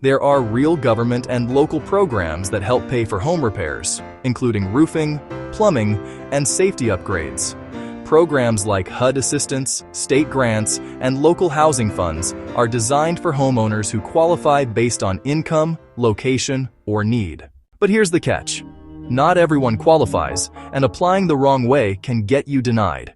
There are real government and local programs that help pay for home repairs, including roofing, plumbing, and safety upgrades. Programs like HUD assistance, state grants, and local housing funds are designed for homeowners who qualify based on income, location, or need. But here's the catch. Not everyone qualifies, and applying the wrong way can get you denied.